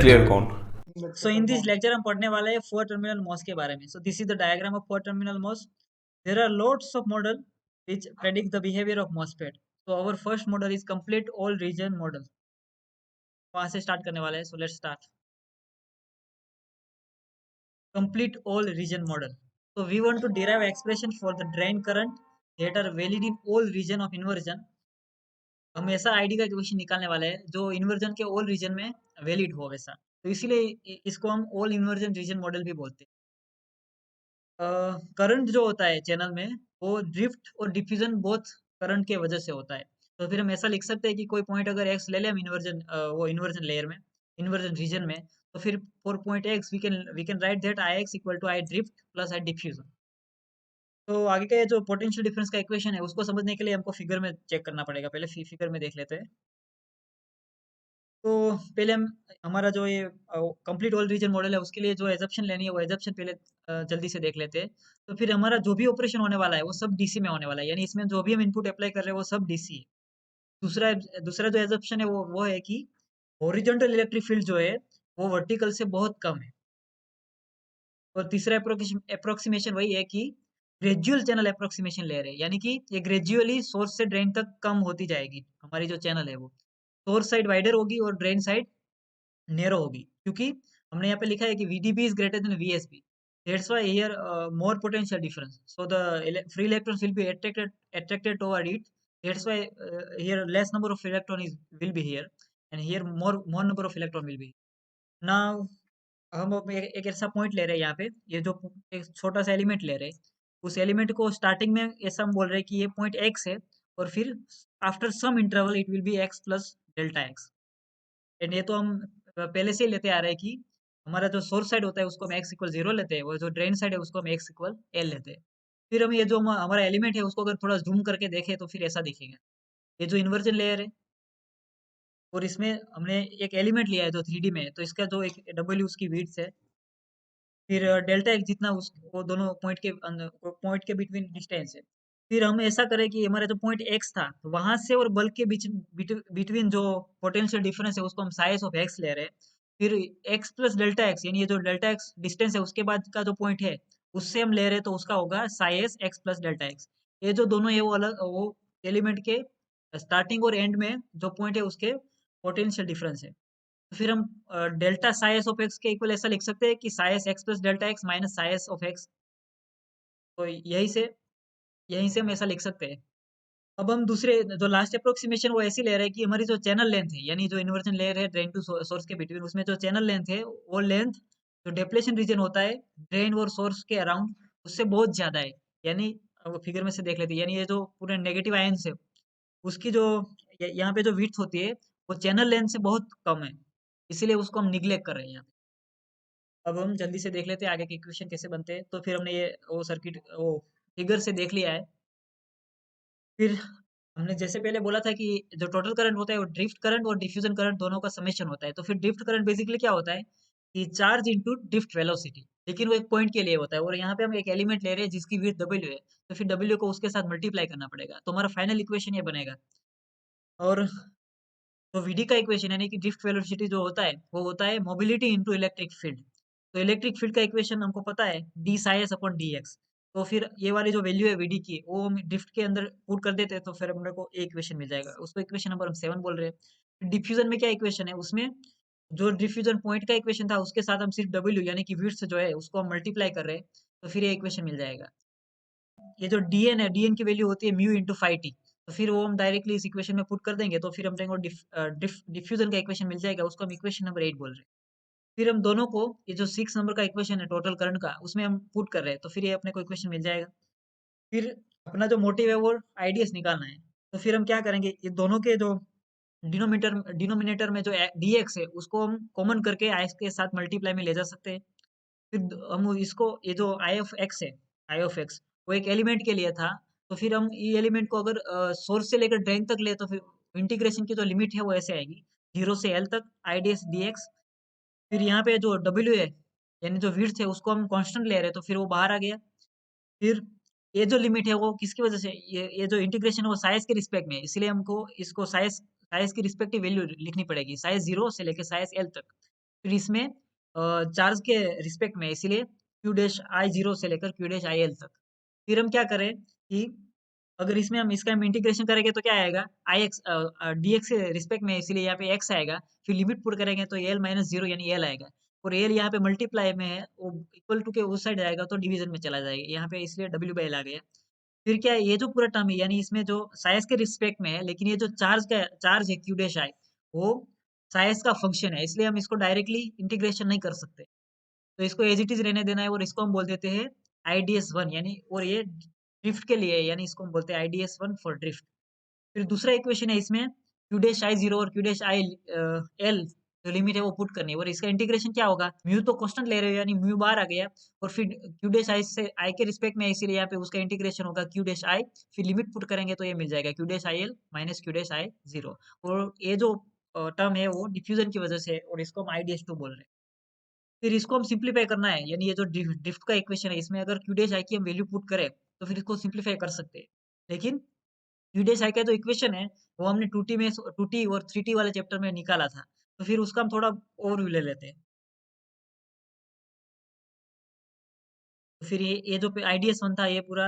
Nuclear कौन? सो in this lecture हम पढ़ने वाले हैं फोर टर्मिनल मॉस के बारे में. So this is the diagram of four terminal MOS. There are loads of model which predict the behavior of MOSFET. So our first model is complete all region model. वहां से start करने वाले हैं. So let's start. Complete all region model. So we want to derive expression for the drain current that are valid in all region of inversion. हम ऐसा ID का equation निकालने वाले हैं जो इन्वर्जन के ऑल रीजन में वैलिड हो वैसा. तो इसीलिए इसको हम ऑल इन्वर्जन रीजन मॉडल भी बोलते हैं. करंट जो होता है चैनल में वो ड्रिफ्ट और डिफ्यूजन बोथ करंट के वजह से होता है. तो फिर हम ऐसा लिख सकते हैं कि कोई पॉइंट अगर एक्स ले लें हम इन्वर्जन वो इन्वर्जन लेयर में इन्वर्जन रीजन में, तो फिर for point X we can write that I X equal to I drift plus I diffusion. तो आगे का ये जो पोटेंशियल डिफरेंस का इक्वेशन है उसको समझने के लिए हमको फिगर में चेक करना पड़ेगा. पहले फिगर में देख लेते हैं. तो पहले हम हमारा जो ये कंप्लीट ऑल रीजन मॉडल है उसके लिए जो एजप्शन लेनी है वो एजप्शन पहले जल्दी से देख लेते हैं. तो फिर हमारा जो भी ऑपरेशन होने वाला है वो सब डीसी में होने वाला है, यानी इसमें जो भी हम इनपुट अप्लाई कर रहे हैं वो सब डीसी है. दूसरा दूसरा जो एजप्शन है वो है कि हॉरिजॉन्टल इलेक्ट्रिक फील्ड जो है वो वर्टिकल से बहुत कम है. और तीसरा अप्रोक्सीमेशन वही है कि ग्रेजुअल चैनल अप्रोक्सीमेशन ले रहे हैं, यानी कि ये ग्रेजुअली सोर्स से ड्रेन तक कम होती जाएगी हमारी जो चैनल है वो. सोर्स साइड वाइडर होगी और ड्रेन साइड नैरो होगी, क्योंकि हमने यहाँ पे लिखा है कि VDB is greater than VSB. That's why here more potential difference. So the free electrons will be attracted toward it. That's why here less number of electron will be here, and here more number of electron will be. Now हम अब एक ऐसा point ले रहे हैं यहाँ पे, ये जो एक छोटा सा एलिमेंट ले रहे हैं उस एलिमेंट को स्टार्टिंग में ऐसा हम बोल रहे हैं कि ये पॉइंट एक्स है, और फिर after some interval it will be X plus delta X. And ये तो हम पहले से ही लेते आ रहे हैं कि हमारा जो सोर्स साइड होता है उसको हम एक्स इक्वल जीरो लेते हैं, और जो ड्रेन साइड है उसको हम एक्स इक्वल एल लेते हैं. फिर हम ये जो हमारा एलिमेंट है उसको अगर थोड़ा जूम करके देखें तो फिर ऐसा दिखेगा. ये जो इन्वर्जन लेयर है और इसमें हमने एक एलिमेंट लिया है जो 3D में है, तो इसका जो एक डब्ल्यू उसकी विड्थ है, फिर डेल्टा एक जितना उस वो दोनों पॉइंट के बिटवीन डिस्टेंस है. फिर हम ऐसा करें कि हमारा जो पॉइंट एक्स था वहां से और बल्ब के बीच बिटवीन जो पोटेंशियल डिफरेंस है उसको हम साइज ऑफ एक्स ले रहे हैं. फिर एक्स प्लस डेल्टा एक्स, यानी ये जो डेल्टा एक्स डिस्टेंस है उसके बाद का जो पॉइंट है उससे हम ले रहे हैं, तो उसका होगा size x plus delta x. ये जो दोनों है वो अलग वो एलिमेंट के स्टार्टिंग और एंड में जो पॉइंट है उसके पोटेंशियल डिफरेंस है. तो फिर हम डेल्टा साइज ऑफ एक्स के इक्वल ऐसा लिख सकते हैं कि size x plus delta x minus size of x. तो यहीं से हम ऐसा लिख सकते हैं. अब हम दूसरे जो लास्ट अप्रोक्सीमेशन वो ऐसी ले रहे हैं कि हमारी जो चैनल लेंथ है, यानी जो इन्वर्जन लेयर है ड्रेन टू सोर्स के बिटवीन, उसमें जो चैनल लेंथ है वो लेंथ जो डेप्लेशन रीजन होता है ड्रेन और सोर्स के अराउंड उससे बहुत ज्यादा है. यानी फिगर में से देख लेते हैं, यानी ये जो पूरे नेगेटिव आयंस है उसकी जो यहाँ पे जो विड्थ होती है वो चैनल लेंथ से बहुत कम है, इसीलिए उसको हम निग्लेक्ट कर रहे हैं यहाँ पे. अब हम जल्दी से देख लेते हैं आगे के इक्वेशन कैसे बनते हैं. तो फिर हमने ये वो सर्किट वो फिगर से देख लिया है. फिर हमने जैसे पहले बोला था कि जो टोटल करंट होता है वो ड्रिफ्ट करंट और डिफ्यूजन करंट दोनों का समेशन होता है. तो फिर ड्रिफ्ट करंट बेसिकली क्या होता है कि चार्ज इनटू ड्रिफ्ट वेलोसिटी, लेकिन वो एक पॉइंट के लिए होता है, और यहाँ पे हम एक एलिमेंट ले रहे हैं जिसकी विड्थ डब्ल्यू है, तो फिर डब्ल्यू को उसके साथ मल्टीप्लाई करना पड़ेगा, तो हमारा फाइनल इक्वेशन ये बनेगा. और तो VD का इक्वेशन यानी कि ड्रिफ्ट वेलोसिटी जो होता है वो होता है मोबिलिटी इनटू इलेक्ट्रिक फील्ड. तो इलेक्ट्रिक फील्ड का इक्वेशन हमको पता है D Sai S upon D x. तो फिर ये वाली जो वैल्यू है VD की वो हम ड्रिफ्ट के अंदर पुट कर देते हैं, तो फिर हमने को एक इक्वेशन मिल जाएगा, उसको इक्वेशन नंबर हम 7 बोल रहे हैं. डिफ्यूजन में क्या इक्वेशन है, उसमें जो डिफ्यूजन पॉइंट का इक्वेशन था उसके साथ हम सिर्फ डब्ल्यू यानी कि विड्थ जो है उसको हम मल्टीप्लाई कर रहे हैं, तो फिर ये इक्वेशन मिल जाएगा. ये जो डीएन है डीएन की वैल्यू होती है म्यू इंटू फाइव टी, तो फिर वो हम डायरेक्टली इस इक्वेशन में पुट कर देंगे, तो फिर हम को डिफ्यूजन का इक्वेशन मिल जाएगा, उसको हम इक्वेशन नंबर 8 बोल रहे हैं. फिर हम दोनों को ये जो 6 नंबर का इक्वेशन है टोटल करंट का उसमें हम पुट कर रहे हैं, तो फिर ये अपने को इक्वेशन मिल जाएगा. फिर अपना जो मोटिव है वो आईडीएस निकालना है. तो फिर हम क्या करेंगे, ये दोनों के जो डिनोमिनेटर में जो डीएक्स है उसको हम कॉमन करके आई के साथ मल्टीप्लाई में ले जा सकते हैं. फिर हम इसको ये जो आई ऑफ एक्स है, आई ऑफ एक्स वो एक एलिमेंट के लिए था, तो फिर हम ये एलिमेंट को अगर सोर्स से लेकर ड्रेन तक ले तो फिर इंटीग्रेशन की जो लिमिट है वो ऐसे आएगी 0 से L तक I D S D x. फिर यहाँ पे जो डब्ल्यू है यानी जो विड्थ है उसको हम कांस्टेंट ले रहे हैं, तो फिर वो बाहर आ गया. फिर ये जो लिमिट है वो किसकी वजह से, ये जो इंटीग्रेशन है वो साइज के रिस्पेक्ट में है, इसलिए हमको इसको साइज साइज की रिस्पेक्टिव वैल्यू लिखनी पड़ेगी, साइज 0 से लेकर साइज L तक. फिर इसमें चार्ज के रिस्पेक्ट में, इसीलिए क्यू डैश आई जीरो से लेकर क्यू डैश आई एल तक। फिर हम क्या करें कि अगर इसमें हम इसका हम इंटीग्रेशन करेंगे तो क्या आएगा, आई एक्स डी एक्स के रिस्पेक्ट में, इसीलिए यहाँ पे एक्स आएगा। फिर लिमिट पुट करेंगे तो एल माइनस जीरो यानी एल आएगा, और एल यहाँ पे मल्टीप्लाई में है, वो इक्वल टू के उस साइड आएगा तो डिवीजन में चला जाएगा, यहाँ पे इसलिए डब्ल्यू बाई एल आ गया। फिर क्या है, ये जो पूरा टर्म है यानी इसमें जो साइज के रिस्पेक्ट में है, लेकिन ये जो चार्ज है क्यू डैश आई, वो साइज का फंक्शन है, इसलिए हम इसको डायरेक्टली इंटीग्रेशन नहीं कर सकते। तो इसको एज इट इज रहने देना है, और इसको हम बोल देते हैं आईडीएस वन, यानी और ये ड्रिफ्ट के लिए है, यानी इसको हम बोलते हैं आईडीएस वन फॉर ड्रिफ्ट। फिर दूसरा इक्वेशन है, इसमें क्यू डैश आई जीरो और क्यू डैश आई एल जो लिमिट है वो पुट करनी है, और इसका इंटीग्रेशन क्या होगा, म्यू तो कांस्टेंट ले रहे हो यानी म्यू बार आ गया, और फिर क्यू डैश आई से आई के रिस्पेक्ट में है, इसीलिए यहाँ पे उसका इंटीग्रेशन होगा क्यू डैश आई, फिर लिमिट पुट करेंगे तो ये मिल जाएगा Q dash I L minus Q dash I zero. और ये जो टर्म है वो डिफ्यूजन की वजह से है, और इसको हम आईडीएस टू बोल रहे हैं। फिर इसको हम सिंप्लीफाई करना है, यानी ये जो ड्रिफ्ट का इक्वेशन है, इसमें अगर क्यू डैश आई की हम वैल्यू पुट करें तो फिर इसको सिंप्लीफाई कर सकते हैं। लेकिन क्यू डैश आई का जो इक्वेशन है वो हमने 2T में 2T और 3T वाले चैप्टर में निकाला था, तो फिर उसका हम थोड़ा ओवरव्यू ले लेते हैं। तो फिर ये जो आईडीएस वन था, ये पूरा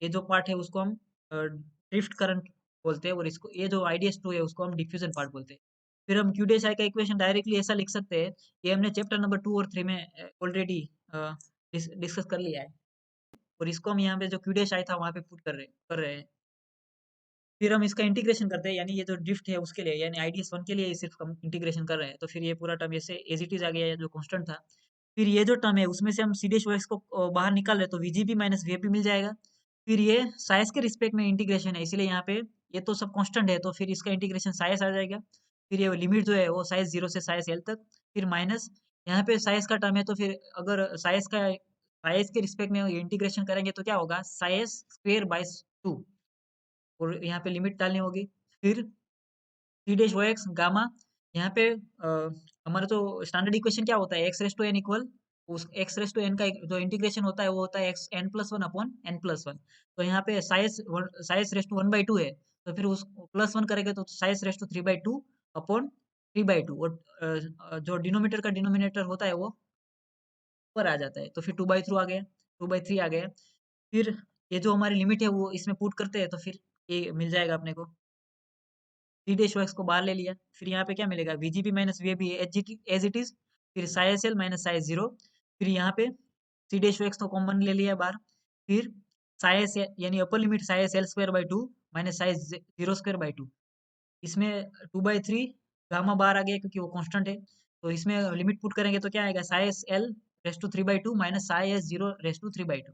ये जो पार्ट है उसको हम ड्रिफ्ट करंट बोलते हैं, और इसको ये जो आईडीएस टू है उसको हम डिफ्यूजन पार्ट बोलते हैं। फिर हम क्यू डैश आई का इक्वेशन डायरेक्टली ऐसा लिख सकते हैं, ये हमने चैप्टर नंबर 2 और 3 में ऑलरेडी डिस्कस कर लिया है, और इसको हम यहाँ पे जो क्यू डैश आई था वहाँ पे पुट कर रहे हैं। फिर हम इसका इंटीग्रेशन करते हैं, यानी ये जो ड्रिफ्ट है उसके लिए, यानी आईडीएस वन के लिए सिर्फ हम इंटीग्रेशन कर रहे हैं, तो फिर ये पूरा टर्म ऐसे एज इट इज आ गया है जो कांस्टेंट था। फिर ये जो टर्म है उसमें से हम सी डैश एक्स को बाहर निकाल रहे हैं, तो वीजीबी माइनस वीएबी मिल जाएगा। फिर ये साइज के रिस्पेक्ट में इंटीग्रेशन है, इसलिए यहाँ पे ये तो सब कांस्टेंट है, तो फिर इसका इंटीग्रेशन साइज आ जाएगा। फिर ये लिमिट जो है वो साइज जीरो से साइज एल तक, फिर माइनस यहाँ पे साइज का टर्म है, तो फिर अगर साइज के रिस्पेक्ट में इंटीग्रेशन करेंगे तो क्या होगा, साइज स्क्वेयर बाय टू, और यहाँ पे लिमिट डालनी होगी। फिर C dash O X gamma, यहाँ पे हमारा जो स्टैंडर्ड इक्वेशन क्या होता है, X raise to N equal, उस एक्स रेस टू एन का जो इंटीग्रेशन होता है वो होता है X N plus one upon N plus one. तो यहाँ पे psi raise to one by two है, तो फिर उस प्लस वन करेंगे तो psi raise to three by two upon three by to, और जो डिनोमीटर का डिनोमिनेटर होता है वो ऊपर आ जाता है, तो फिर टू बाई थ्रू आ गया, टू बाई थ्री आ गया। फिर ये जो हमारी लिमिट है वो इसमें पुट करते हैं, तो फिर ये मिल जाएगा अपने को। डी डैश एक्स को बाहर ले लिया, फिर यहाँ पे क्या मिलेगा, वीजीबी माइनस वीएबी एज इट इज, फिर size L minus size zero. फिर यहाँ पे सी डैश एक्स तो कॉमन ले लिया बाहर, फिर साइज यानी upper limit size L square by two minus size zero square by two, इसमें टू बाई थ्री गामा बाहर आ गया क्योंकि वो कांस्टेंट है, तो इसमें लिमिट पुट करेंगे तो क्या आएगा, psi L raise to three by two minus size zero raise to three by two.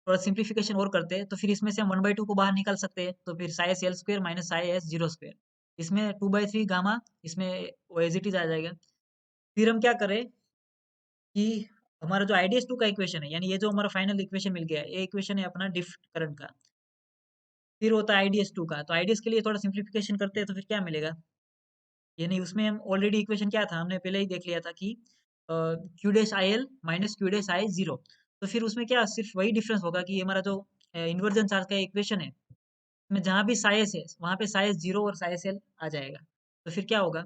थोड़ा सिंप्लीफिकेशन और करते हैं तो फिर इसमें से हम वन बाई टू को बाहर निकाल सकते हैं, तो फिर size L square minus size S zero square, इसमें टू बाई थ्री गामा, इसमें वो एज इट इज आ जाएगा। फिर हम क्या करें कि हमारा जो आईडीएस टू का इक्वेशन है, यानी ये जो हमारा फाइनल इक्वेशन मिल गया है, ये इक्वेशन है अपना डिफ्ट करंट का। फिर होता है आईडीएस टू का, तो आईडीएस के लिए थोड़ा सिंप्लीफिकेशन करते हैं तो फिर क्या मिलेगा, यानी उसमें हम ऑलरेडी इक्वेशन क्या था, हमने पहले ही देख लिया था कि Q dash I L minus Q dash I zero. तो फिर उसमें क्या सिर्फ वही डिफरेंस होगा कि हमारा जो इन्वर्जन चार्ज का इक्वेशन है में जहाँ भी साइज है वहाँ पे साइज जीरो और साइज एल आ जाएगा। तो फिर क्या होगा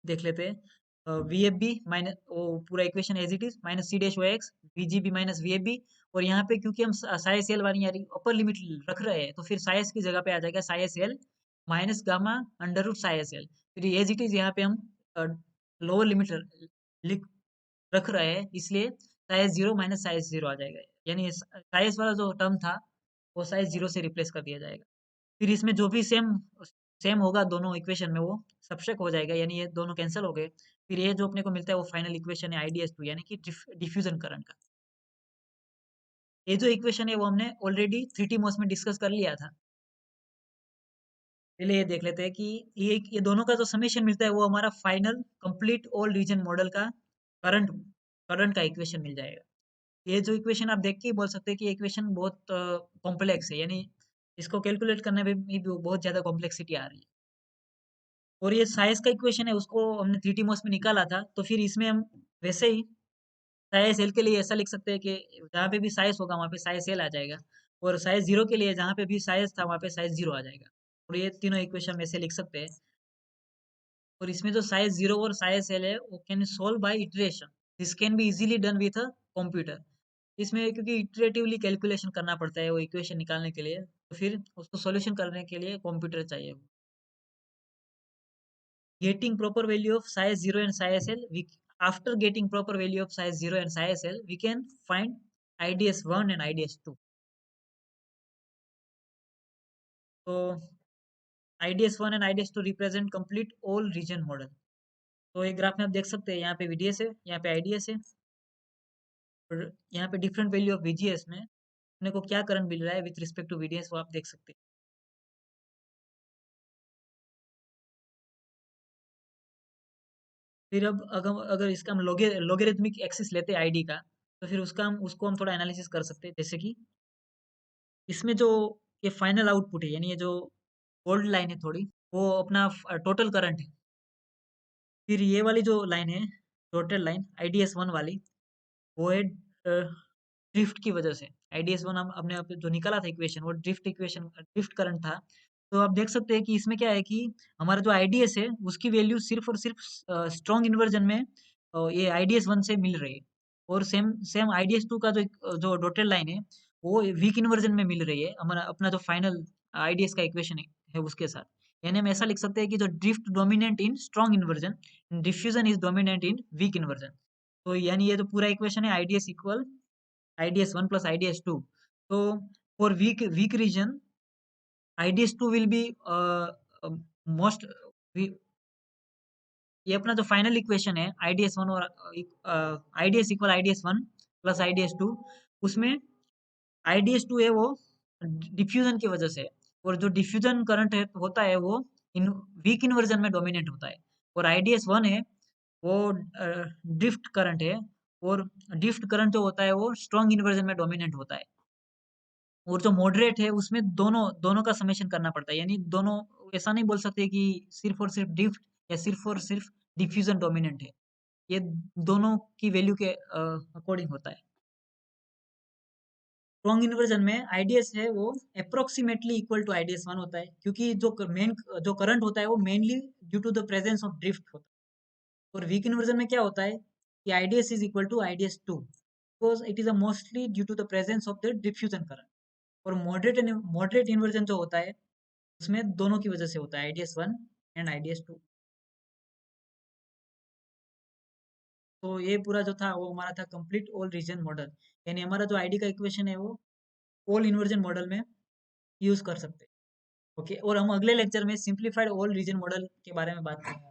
देख लेते हैं, वी एफ बी माइनस वो पूरा equation as it is minus C dash O X V G B minus V F B, और यहाँ पे क्योंकि हम साइज एल वाली यानी अपर लिमिट रख रहे हैं, तो फिर साइज की जगह पे आ जाएगा psi L minus gamma under root psi L. फिर एज इट इज यहाँ पे हम लोअर लिमिट लिख रख रहे हैं, इसलिए size zero minus size zero आ जाएगा, यानी साइज वाला जो टर्म था वो साइज जीरो से रिप्लेस कर दिया जाएगा। फिर इसमें जो भी सेम सेम होगा दोनों इक्वेशन में वो सबट्रैक्ट हो जाएगा, यानी ये दोनों कैंसिल हो गए। फिर ये जो अपने को मिलता है वो फाइनल इक्वेशन है आईडीएस टू, यानी कि डिफ्यूजन करंट का। ये जो इक्वेशन है वो हमने ऑलरेडी 3T मॉस में डिस्कस कर लिया था। पहले ये देख लेते हैं कि ये दोनों का जो समेशन मिलता है वो हमारा final complete all region model का करंट करंट का इक्वेशन मिल जाएगा। ये जो इक्वेशन आप देख के ही बोल सकते हैं कि इक्वेशन बहुत कॉम्प्लेक्स है, यानी इसको कैलकुलेट करने में भी बहुत ज्यादा कॉम्प्लेक्सिटी आ रही है। और ये साइज का इक्वेशन है उसको हमने 3T मॉस में निकाला था, तो फिर इसमें हम वैसे ही साइज एल के लिए ऐसा लिख सकते हैं कि जहाँ पे भी साइज होगा वहाँ पे साइज एल आ जाएगा, और साइज जीरो के लिए जहाँ पे भी साइज था वहाँ पे साइज जीरो आ जाएगा, और ये तीनों इक्वेशन में से लिख सकते हैं। और इसमें जो साइज 0 और साइज सेल है वो can solve by iteration. This can be easily done with a computer. इसमें क्योंकि इटरेटिवली कैलकुलेशन करना पड़ता है वो इक्वेशन निकालने के लिए, तो फिर उसको सॉल्यूशन करने के लिए कंप्यूटर चाहिए। Getting proper value of size 0 and size L, after getting proper value of size 0 and size L, we can find IDS1 and IDS2. So IDS1 and IDS2 represent complete all region model. तो एक graph में आप देख सकते हैं, यहाँ पे VDS है, यहाँ पे IDS है, और यहाँ पे डिफरेंट वैल्यू ऑफ VGS में अपने को क्या करंट मिल रहा है विथ रिस्पेक्ट टू VDS, वो आप देख सकते हैं। फिर अब अगर अगर इसका हम लोगेरिथमिक एक्सिस लेते हैं आईडी का, तो फिर उसको हम थोड़ा एनालिसिस कर सकते हैं। जैसे कि इसमें जो ये फाइनल आउटपुट है, यानी ये जो गोल्ड लाइन है थोड़ी, वो अपना टोटल करंट है। फिर ये वाली जो लाइन है, टोटल लाइन IDS1 वाली, वो है ड्रिफ्ट की वजह से। IDS1 हम अपने आप जो निकाला था इक्वेशन, वो ड्रिफ्ट करंट था। तो आप देख सकते हैं कि इसमें क्या है कि हमारा जो IDS है उसकी वैल्यू सिर्फ और सिर्फ स्ट्रॉन्ग इन्वर्जन में ये IDS1 से मिल रही है, और सेम सेम IDS2 का जो डॉटेड लाइन है वो वीक इन्वर्जन में मिल रही है हमारा अपना जो फाइनल IDS का इक्वेशन है उसके साथ। यानी हम ऐसा लिख सकते हैं कि जो drift dominant in strong inversion, diffusion is dominant in weak inversion. तो यानी ये जो पूरा इक्वेशन है IDS equal IDS1 plus IDS2। तो for weak region IDS2 will be most, ये अपना जो फाइनल इक्वेशन है IDS1 और IDS equal IDS1 plus IDS2, उसमें IDS2 है वो डिफ्यूजन की वजह से है, और जो डिफ्यूजन करंट है होता है वो इन वीक इन्वर्जन में डोमिनेट होता है। और IDS1 है वो ड्रिफ्ट करंट है, और ड्रिफ्ट करंट जो होता है वो स्ट्रॉन्ग इन्वर्जन में डोमिनेट होता है। और जो मॉडरेट है उसमें दोनों दोनों का समेशन करना पड़ता है, यानी दोनों, ऐसा नहीं बोल सकते कि सिर्फ और सिर्फ ड्रिफ्ट या सिर्फ और सिर्फ डिफ्यूजन डोमिनेंट है। ये दोनों की वैल्यू के अकॉर्डिंग होता है। स्ट्रॉन्ग इन्वर्जन में आईडीएस है वो अप्रोक्सीमेटली इक्वल टू IDS1 होता है, क्योंकि मेन जो करंट होता है वो mainly due to the presence of drift होता है। और वीक इन्वर्जन में क्या होता है कि IDS is equal to IDS2, because it is a mostly due to the presence of the diffusion current. और मॉडरेट इन्वर्जन जो होता है उसमें दोनों की वजह से होता है, IDS1 एंड IDS2। तो ये पूरा जो था वो हमारा था कंप्लीट ऑल रीजन मॉडल, यानी हमारा जो आईडी का इक्वेशन है वो ऑल इन्वर्जन मॉडल में यूज कर सकते हैं। ओके, और हम अगले लेक्चर में सिंप्लीफाइड ऑल रीजन मॉडल के बारे में बात करेंगे।